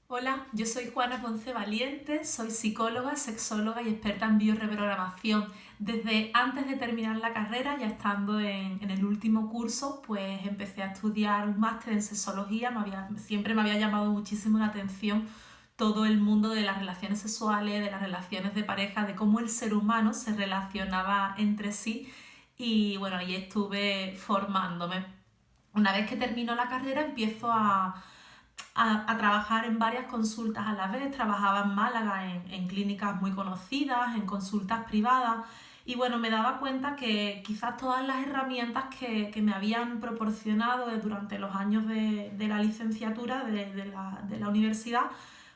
Hola, yo soy Juana Ponce Valiente, soy psicóloga, sexóloga y experta en biorreprogramación. Desde antes de terminar la carrera, ya estando en el último curso, pues empecé a estudiar un máster en sexología. Siempre me había llamado muchísimo la atención todo el mundo de las relaciones sexuales, de las relaciones de pareja, de cómo el ser humano se relacionaba entre sí. Y bueno, ahí estuve formándome. Una vez que termino la carrera, empiezo a trabajar en varias consultas a la vez. Trabajaba en Málaga en clínicas muy conocidas, en consultas privadas. Y bueno, me daba cuenta que quizás todas las herramientas que me habían proporcionado durante los años de la licenciatura de la universidad,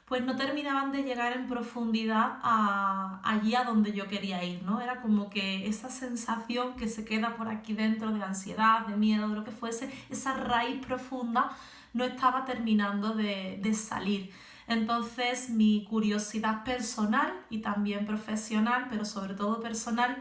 pues no terminaban de llegar en profundidad allí a donde yo quería ir, ¿no? Era como que esa sensación que se queda por aquí dentro de ansiedad, de miedo, de lo que fuese, esa raíz profunda no estaba terminando de salir. Entonces mi curiosidad personal y también profesional, pero sobre todo personal,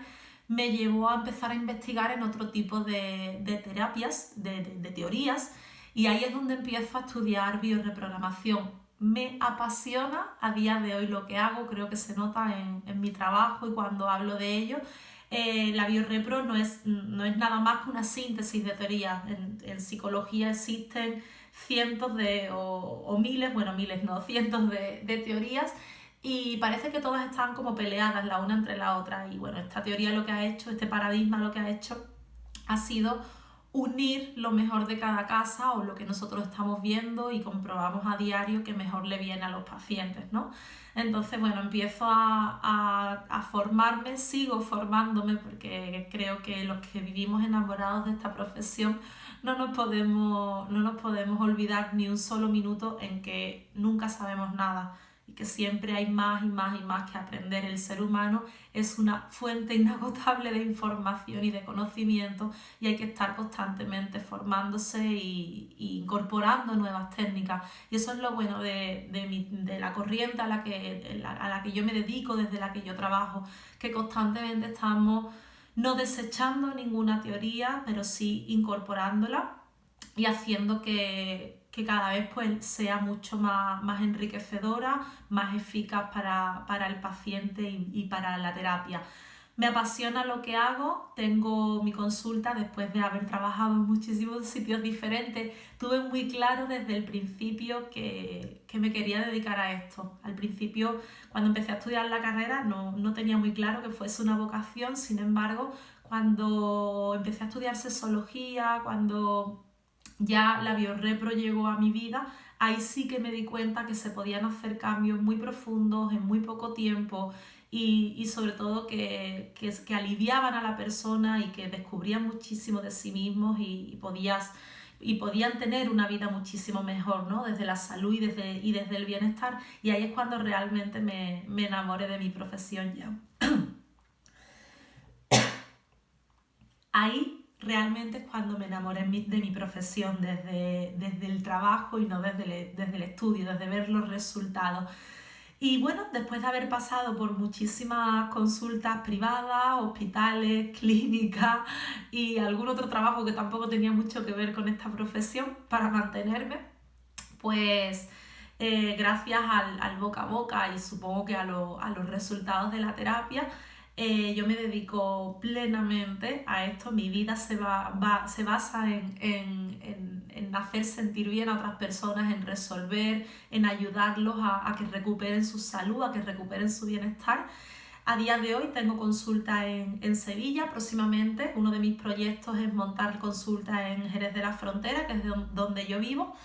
me llevó a empezar a investigar en otro tipo de terapias, de teorías, y ahí es donde empiezo a estudiar biorreprogramación. Me apasiona a día de hoy lo que hago, creo que se nota en mi trabajo y cuando hablo de ello. La biorrepro no es nada más que una síntesis de teorías. En psicología existen cientos o miles, bueno, miles no, cientos de teorías y parece que todas están como peleadas la una entre la otra. Y bueno, esta teoría lo que ha hecho, este paradigma lo que ha hecho ha sido unir lo mejor de cada casa o lo que nosotros estamos viendo y comprobamos a diario que mejor le viene a los pacientes, ¿no? Entonces, bueno, empiezo a formarme, sigo formándome porque creo que los que vivimos enamorados de esta profesión no nos podemos olvidar ni un solo minuto en que nunca sabemos nada y que siempre hay más y más y más que aprender. El ser humano es una fuente inagotable de información y de conocimiento y hay que estar constantemente formándose y incorporando nuevas técnicas. Y eso es lo bueno de la corriente a la que yo me dedico, desde la que yo trabajo, que constantemente estamos no desechando ninguna teoría, pero sí incorporándola y haciendo que cada vez pues, sea mucho más enriquecedora, más eficaz para el paciente y para la terapia. Me apasiona lo que hago, tengo mi consulta después de haber trabajado en muchísimos sitios diferentes. Tuve muy claro desde el principio que me quería dedicar a esto. Al principio, cuando empecé a estudiar la carrera, no tenía muy claro que fuese una vocación. Sin embargo, cuando empecé a estudiar sexología, cuando ya la biorrepro llegó a mi vida, ahí sí que me di cuenta que se podían hacer cambios muy profundos en muy poco tiempo y sobre todo que aliviaban a la persona y que descubrían muchísimo de sí mismos y podían tener una vida muchísimo mejor, ¿no? Desde la salud y desde el bienestar. Y ahí es cuando realmente me enamoré de mi profesión ya. Ahí realmente es cuando me enamoré de mi profesión, desde el trabajo y no desde el estudio, desde ver los resultados. Y bueno, después de haber pasado por muchísimas consultas privadas, hospitales, clínicas y algún otro trabajo que tampoco tenía mucho que ver con esta profesión para mantenerme, pues gracias al boca a boca y supongo que a los resultados de la terapia, yo me dedico plenamente a esto. Mi vida se basa en hacer sentir bien a otras personas, en resolver, en ayudarlos a que recuperen su salud, a que recuperen su bienestar. A día de hoy tengo consulta en Sevilla. Próximamente uno de mis proyectos es montar consulta en Jerez de la Frontera, que es donde yo vivo.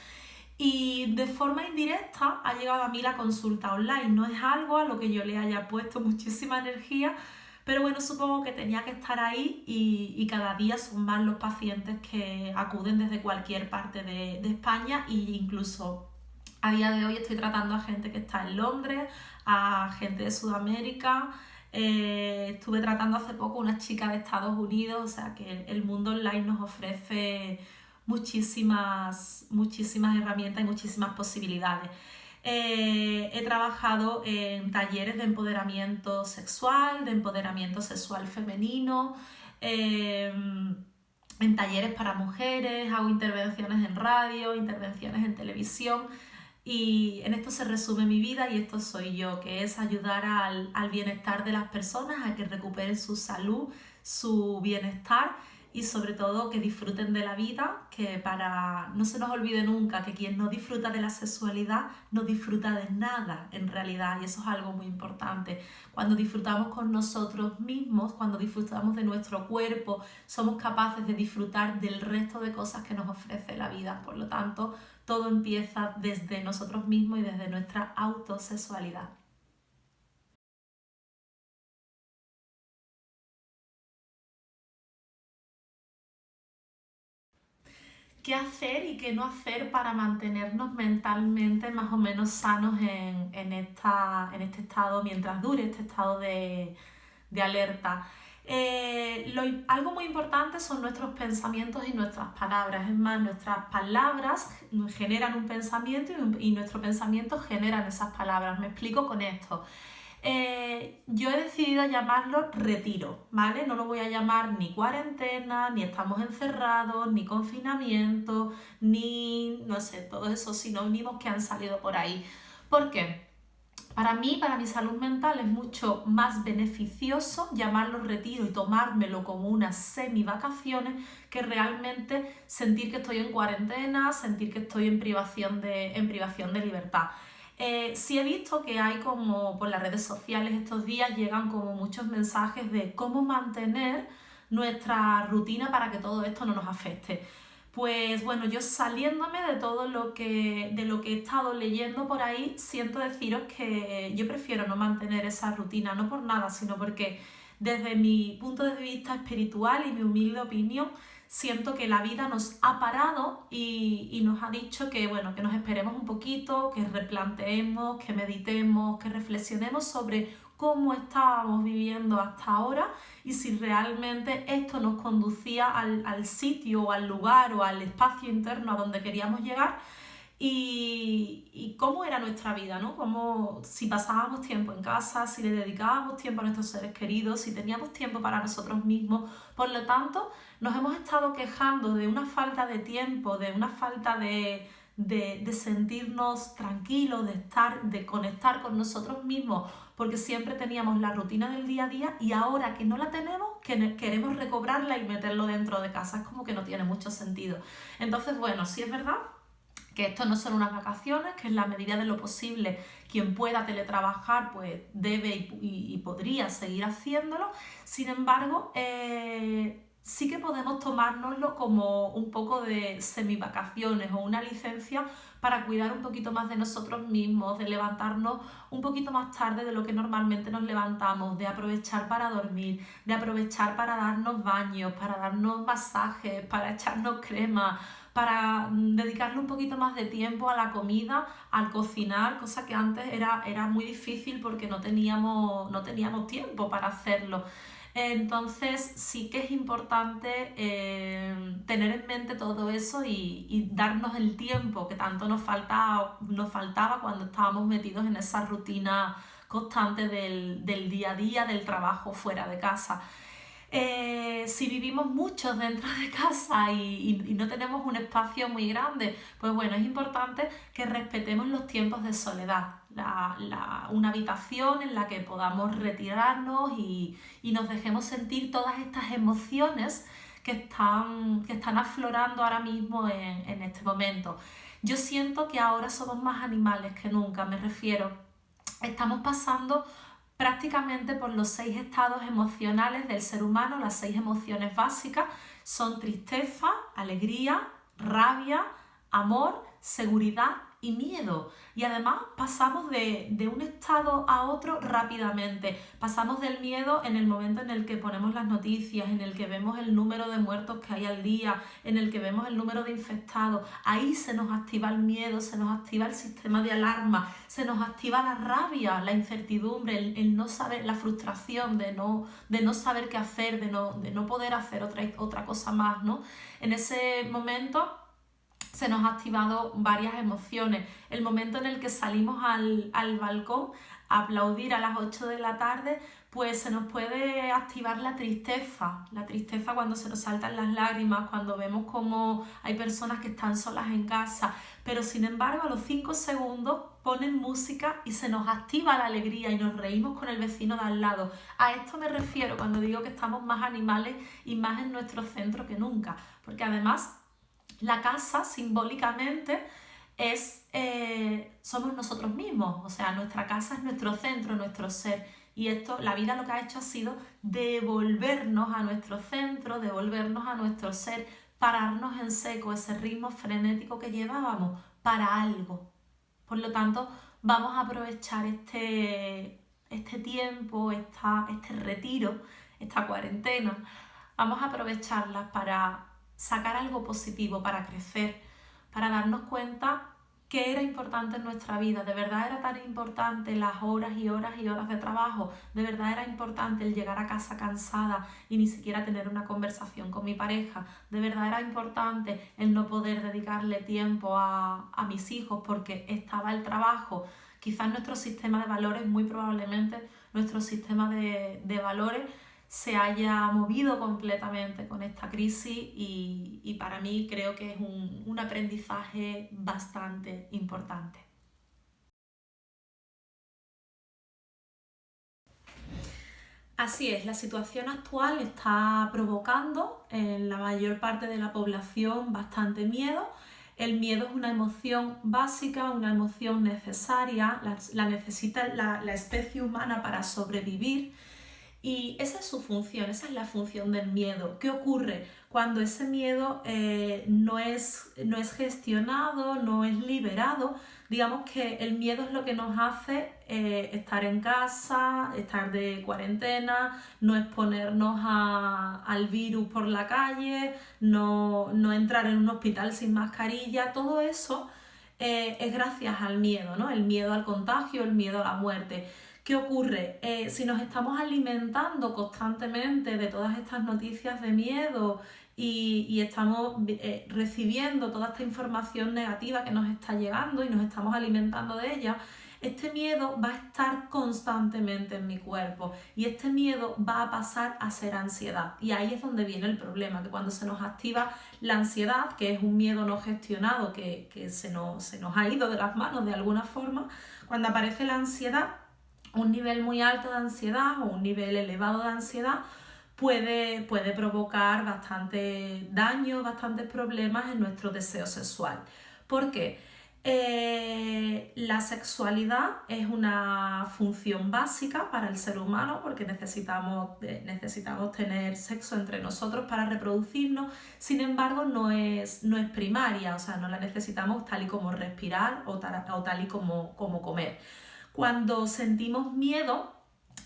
Y de forma indirecta ha llegado a mí la consulta online. No es algo a lo que yo le haya puesto muchísima energía, pero bueno, supongo que tenía que estar ahí y cada día son más los pacientes que acuden desde cualquier parte de España e incluso a día de hoy estoy tratando a gente que está en Londres, a gente de Sudamérica. Estuve tratando hace poco una chica de Estados Unidos, o sea que el mundo online nos ofrece muchísimas herramientas y muchísimas posibilidades. He trabajado en talleres de empoderamiento sexual femenino, en talleres para mujeres, hago intervenciones en radio, intervenciones en televisión. Y en esto se resume mi vida y esto soy yo, que es ayudar al bienestar de las personas, a que recuperen su salud, su bienestar y sobre todo que disfruten de la vida, que para no se nos olvide nunca que quien no disfruta de la sexualidad no disfruta de nada en realidad, y eso es algo muy importante. Cuando disfrutamos con nosotros mismos, cuando disfrutamos de nuestro cuerpo, somos capaces de disfrutar del resto de cosas que nos ofrece la vida. Por lo tanto, todo empieza desde nosotros mismos y desde nuestra autosexualidad. ¿Qué hacer y qué no hacer para mantenernos mentalmente más o menos sanos en este estado, mientras dure este estado de alerta? Algo muy importante son nuestros pensamientos y nuestras palabras. Es más, nuestras palabras generan un pensamiento y nuestro pensamiento generan esas palabras. Me explico con esto. Yo he decidido llamarlo retiro, ¿vale? No lo voy a llamar ni cuarentena, ni estamos encerrados, ni confinamiento, ni, no sé, todos esos sinónimos que han salido por ahí. ¿Por qué? Para mí, para mi salud mental, es mucho más beneficioso llamarlo retiro y tomármelo como unas semi-vacaciones que realmente sentir que estoy en cuarentena, sentir que estoy en privación de libertad. Sí he visto que hay como por las redes sociales estos días llegan como muchos mensajes de cómo mantener nuestra rutina para que todo esto no nos afecte. Pues bueno, yo saliéndome de todo de lo que he estado leyendo por ahí, siento deciros que yo prefiero no mantener esa rutina, no por nada, sino porque desde mi punto de vista espiritual y mi humilde opinión, siento que la vida nos ha parado y nos ha dicho que, bueno, que nos esperemos un poquito, que replanteemos, que meditemos, que reflexionemos sobre cómo estábamos viviendo hasta ahora y si realmente esto nos conducía al sitio o al lugar o al espacio interno a donde queríamos llegar y cómo era nuestra vida, ¿no? Como si pasábamos tiempo en casa, si le dedicábamos tiempo a nuestros seres queridos, si teníamos tiempo para nosotros mismos. Por lo tanto, nos hemos estado quejando de una falta de tiempo, de una falta de sentirnos tranquilos, de conectar con nosotros mismos, porque siempre teníamos la rutina del día a día y ahora que no la tenemos, queremos recobrarla y meterlo dentro de casa. Es como que no tiene mucho sentido. Entonces, bueno, sí es verdad que esto no son unas vacaciones, que en la medida de lo posible quien pueda teletrabajar pues debe y podría seguir haciéndolo. Sin embargo, sí que podemos tomárnoslo como un poco de semivacaciones o una licencia para cuidar un poquito más de nosotros mismos, de levantarnos un poquito más tarde de lo que normalmente nos levantamos, de aprovechar para dormir, de aprovechar para darnos baños, para darnos masajes, para echarnos crema, para dedicarle un poquito más de tiempo a la comida, al cocinar, cosa que antes era muy difícil porque no teníamos tiempo para hacerlo. Entonces sí que es importante tener en mente todo eso y darnos el tiempo que tanto nos faltaba cuando estábamos metidos en esa rutina constante del día a día, del trabajo fuera de casa. Si vivimos muchos dentro de casa y no tenemos un espacio muy grande, pues bueno, es importante que respetemos los tiempos de soledad, una habitación en la que podamos retirarnos y nos dejemos sentir todas estas emociones que están aflorando ahora mismo en este momento. Yo siento que ahora somos más animales que nunca, me refiero, estamos pasando prácticamente por los 6 estados emocionales del ser humano. Las 6 emociones básicas son tristeza, alegría, rabia, amor, seguridad y miedo. Y además pasamos de un estado a otro rápidamente. Pasamos del miedo en el momento en el que ponemos las noticias, en el que vemos el número de muertos que hay al día, en el que vemos el número de infectados. Ahí se nos activa el miedo, se nos activa el sistema de alarma, se nos activa la rabia, la incertidumbre, el no saber, la frustración de no saber qué hacer, de no poder hacer otra cosa más, ¿no? En ese momento se nos ha activado varias emociones. El momento en el que salimos al balcón, aplaudir a las 8 de la tarde, pues se nos puede activar la tristeza cuando se nos saltan las lágrimas, cuando vemos como hay personas que están solas en casa, pero sin embargo a los 5 segundos ponen música y se nos activa la alegría y nos reímos con el vecino de al lado. A esto me refiero cuando digo que estamos más animales y más en nuestro centro que nunca, porque además la casa simbólicamente somos nosotros mismos, o sea, nuestra casa es nuestro centro, nuestro ser. Y esto, la vida lo que ha hecho ha sido devolvernos a nuestro centro, devolvernos a nuestro ser, pararnos en seco, ese ritmo frenético que llevábamos para algo. Por lo tanto, vamos a aprovechar este tiempo, este retiro, esta cuarentena, vamos a aprovecharla para sacar algo positivo, para crecer, para darnos cuenta que era importante en nuestra vida, de verdad era tan importante las horas y horas y horas de trabajo, de verdad era importante el llegar a casa cansada y ni siquiera tener una conversación con mi pareja, de verdad era importante el no poder dedicarle tiempo a mis hijos porque estaba el trabajo. Quizás nuestro sistema de valores, muy probablemente nuestro sistema de valores se haya movido completamente con esta crisis y para mí creo que es un aprendizaje bastante importante. Así es, la situación actual está provocando en la mayor parte de la población bastante miedo. El miedo es una emoción básica, una emoción necesaria, la necesita la especie humana para sobrevivir. Y esa es su función, esa es la función del miedo. ¿Qué ocurre cuando ese miedo no es gestionado, no es liberado? Digamos que el miedo es lo que nos hace estar en casa, estar de cuarentena, no exponernos al virus por la calle, no entrar en un hospital sin mascarilla. Todo eso es gracias al miedo, ¿no? El miedo al contagio, el miedo a la muerte. ¿Qué ocurre? Si nos estamos alimentando constantemente de todas estas noticias de miedo y estamos recibiendo toda esta información negativa que nos está llegando y nos estamos alimentando de ella, este miedo va a estar constantemente en mi cuerpo y este miedo va a pasar a ser ansiedad. Y ahí es donde viene el problema, que cuando se nos activa la ansiedad, que es un miedo no gestionado que se nos ha ido de las manos de alguna forma, cuando aparece la ansiedad, un nivel muy alto de ansiedad o un nivel elevado de ansiedad puede provocar bastante daño, bastantes problemas en nuestro deseo sexual. ¿Por qué? La sexualidad es una función básica para el ser humano porque necesitamos tener sexo entre nosotros para reproducirnos, sin embargo no es primaria, o sea, no la necesitamos tal y como respirar o tal y como comer. Cuando sentimos miedo,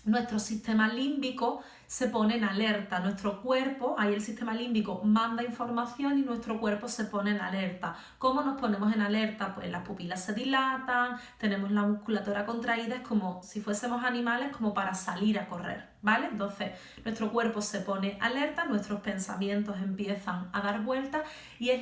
nuestro sistema límbico se pone en alerta, nuestro cuerpo, ahí el sistema límbico manda información y nuestro cuerpo se pone en alerta. ¿Cómo nos ponemos en alerta? Pues las pupilas se dilatan, tenemos la musculatura contraída, es como si fuésemos animales como para salir a correr, ¿vale? Entonces nuestro cuerpo se pone alerta, nuestros pensamientos empiezan a dar vueltas y es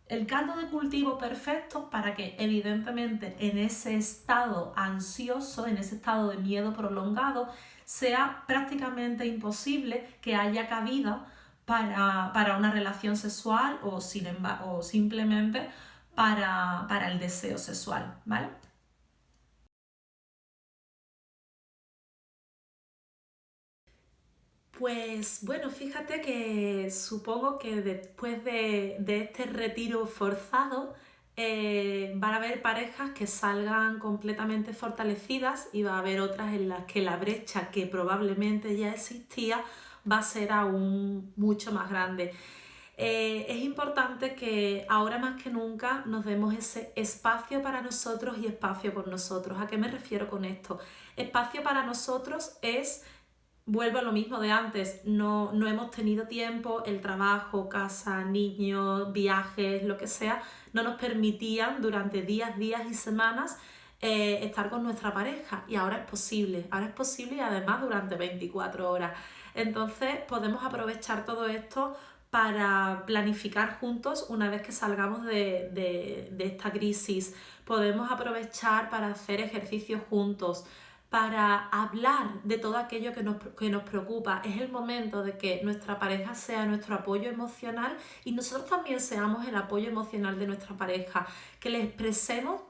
el caldo de cultivo perfecto para que evidentemente en ese estado ansioso, en ese estado de miedo prolongado, sea prácticamente imposible que haya cabida para una relación sexual o simplemente para el deseo sexual, ¿vale? Pues bueno, fíjate que supongo que después de este retiro forzado van a haber parejas que salgan completamente fortalecidas y va a haber otras en las que la brecha que probablemente ya existía va a ser aún mucho más grande. Es importante que ahora más que nunca nos demos ese espacio para nosotros y espacio con nosotros. ¿A qué me refiero con esto? Espacio para nosotros es... Vuelvo a lo mismo de antes, no hemos tenido tiempo, el trabajo, casa, niños, viajes, lo que sea, no nos permitían durante días y semanas estar con nuestra pareja y ahora es posible y además durante 24 horas. Entonces podemos aprovechar todo esto para planificar juntos una vez que salgamos de esta crisis. Podemos aprovechar para hacer ejercicios juntos, para hablar de todo aquello que nos preocupa. Es el momento de que nuestra pareja sea nuestro apoyo emocional y nosotros también seamos el apoyo emocional de nuestra pareja, que le expresemos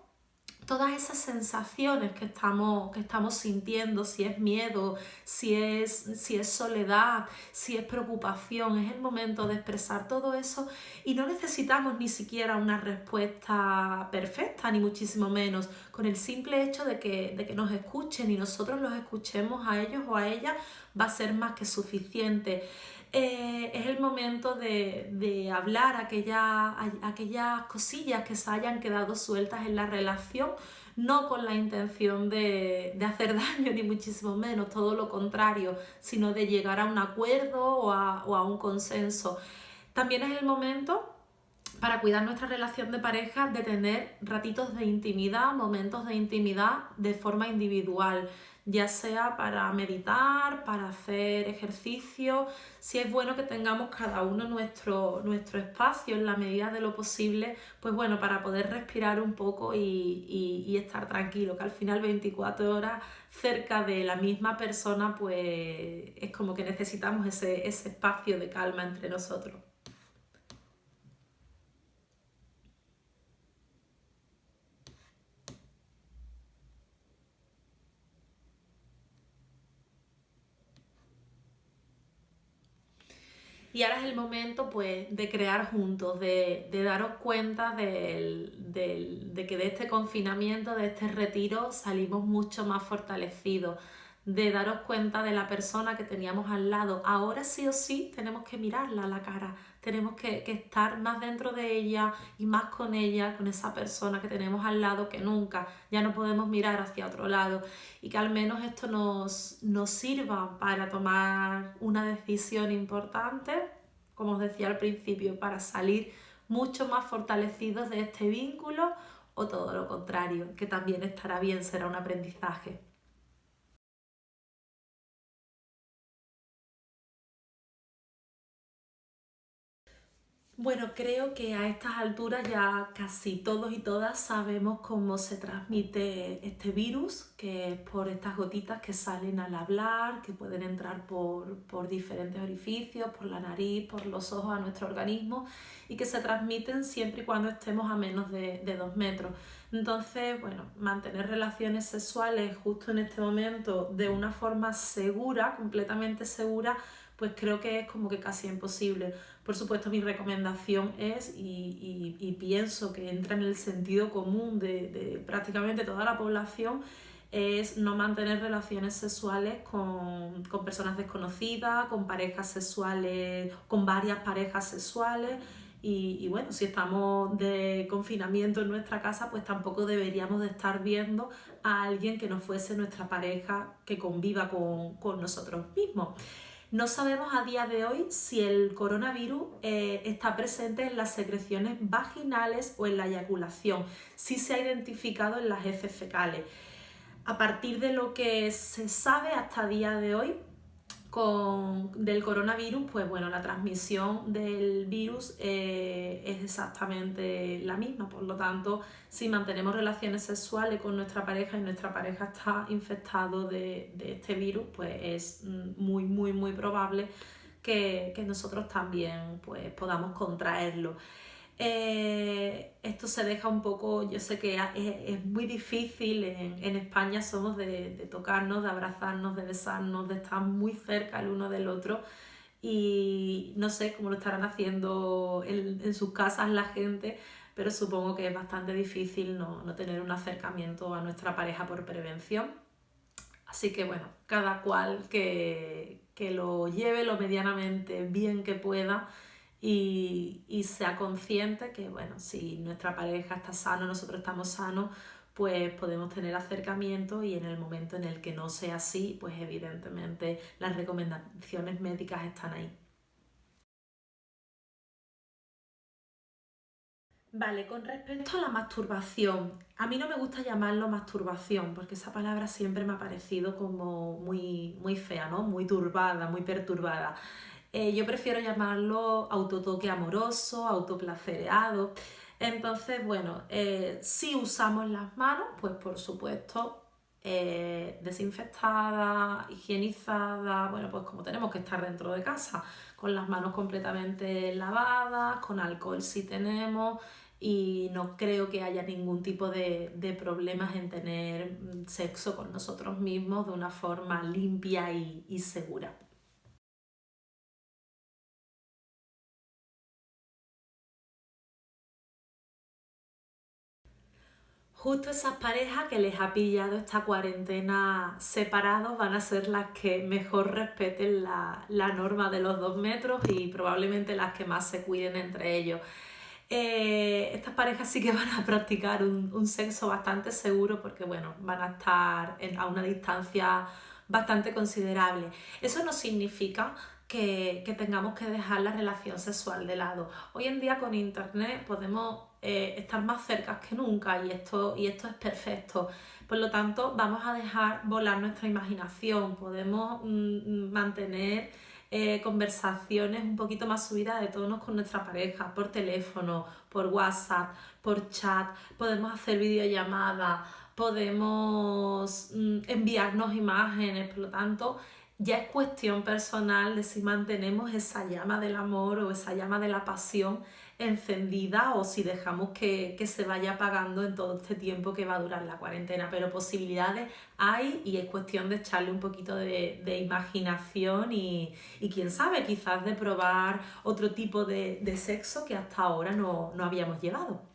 todas esas sensaciones que estamos sintiendo, si es miedo, si es soledad, si es preocupación. Es el momento de expresar todo eso y no necesitamos ni siquiera una respuesta perfecta, ni muchísimo menos. Con el simple hecho de que nos escuchen y nosotros los escuchemos a ellos o a ellas va a ser más que suficiente. Es el momento de hablar aquellas cosillas que se hayan quedado sueltas en la relación, no con la intención de hacer daño, ni muchísimo menos, todo lo contrario, sino de llegar a un acuerdo o a un consenso. También es el momento para cuidar nuestra relación de pareja, de tener ratitos de intimidad, momentos de intimidad de forma individual, ya sea para meditar, para hacer ejercicio. Si es bueno que tengamos cada uno nuestro espacio en la medida de lo posible, pues bueno, para poder respirar un poco y estar tranquilo, que al final 24 horas cerca de la misma persona, pues es como que necesitamos ese espacio de calma entre nosotros. Y ahora es el momento pues de crear juntos, de daros cuenta de que de este confinamiento, de este retiro, salimos mucho más fortalecidos, de daros cuenta de la persona que teníamos al lado. Ahora sí o sí tenemos que mirarla a la cara, tenemos que estar más dentro de ella y más con ella, con esa persona que tenemos al lado que nunca. Ya no podemos mirar hacia otro lado y que al menos esto nos sirva para tomar una decisión importante, como os decía al principio, para salir mucho más fortalecidos de este vínculo, o todo lo contrario, que también estará bien, será un aprendizaje. Bueno, creo que a estas alturas ya casi todos y todas sabemos cómo se transmite este virus, que es por estas gotitas que salen al hablar, que pueden entrar por diferentes orificios, por la nariz, por los ojos a nuestro organismo y que se transmiten siempre y cuando estemos a menos de 2 metros. Entonces, bueno, mantener relaciones sexuales justo en este momento de una forma segura, completamente segura, pues creo que es como que casi imposible. Por supuesto, mi recomendación es, y pienso que entra en el sentido común de prácticamente toda la población, es no mantener relaciones sexuales con personas desconocidas, con parejas sexuales, con varias parejas sexuales. Y bueno, si estamos de confinamiento en nuestra casa, pues tampoco deberíamos de estar viendo a alguien que no fuese nuestra pareja que conviva con nosotros mismos. No sabemos a día de hoy si el coronavirus está presente en las secreciones vaginales o en la eyaculación. Sí se ha identificado en las heces fecales. A partir de lo que se sabe hasta día de hoy del coronavirus, pues bueno, la transmisión del virus es exactamente la misma. Por lo tanto, si mantenemos relaciones sexuales con nuestra pareja y nuestra pareja está infectado de este virus, pues es muy, muy, muy probable que nosotros también pues, podamos contraerlo. Esto se deja un poco, yo sé que es muy difícil, en España somos de tocarnos, de abrazarnos, de besarnos, de estar muy cerca el uno del otro y no sé cómo lo estarán haciendo en sus casas la gente, pero supongo que es bastante difícil no tener un acercamiento a nuestra pareja por prevención. Así que bueno, cada cual que lo lleve lo medianamente bien que pueda y sea consciente que, bueno, si nuestra pareja está sana, nosotros estamos sanos, pues podemos tener acercamiento y en el momento en el que no sea así, pues evidentemente las recomendaciones médicas están ahí. Vale, con respecto a la masturbación, a mí no me gusta llamarlo masturbación porque esa palabra siempre me ha parecido como muy, muy fea, ¿no? Muy turbada, muy perturbada. Yo prefiero llamarlo autotoque amoroso, autoplacereado. Entonces, bueno, si usamos las manos, pues por supuesto, desinfectada, higienizada, bueno, pues como tenemos que estar dentro de casa, con las manos completamente lavadas, con alcohol si tenemos, y no creo que haya ningún tipo de problemas en tener sexo con nosotros mismos de una forma limpia y segura. Justo esas parejas que les ha pillado esta cuarentena separados van a ser las que mejor respeten la norma de los 2 metros y probablemente las que más se cuiden entre ellos. Estas parejas sí que van a practicar un sexo bastante seguro porque, bueno, van a estar a una distancia bastante considerable. Eso no significa que tengamos que dejar la relación sexual de lado. Hoy en día con internet podemos estar más cerca que nunca y esto es perfecto. Por lo tanto, vamos a dejar volar nuestra imaginación, podemos mantener conversaciones un poquito más subidas de tonos con nuestra pareja, por teléfono, por WhatsApp, por chat, podemos hacer videollamadas, podemos enviarnos imágenes, por lo tanto, ya es cuestión personal de si mantenemos esa llama del amor o esa llama de la pasión encendida o si dejamos que se vaya apagando en todo este tiempo que va a durar la cuarentena. Pero posibilidades hay y es cuestión de echarle un poquito de imaginación y quién sabe, quizás de probar otro tipo de sexo que hasta ahora no habíamos llevado.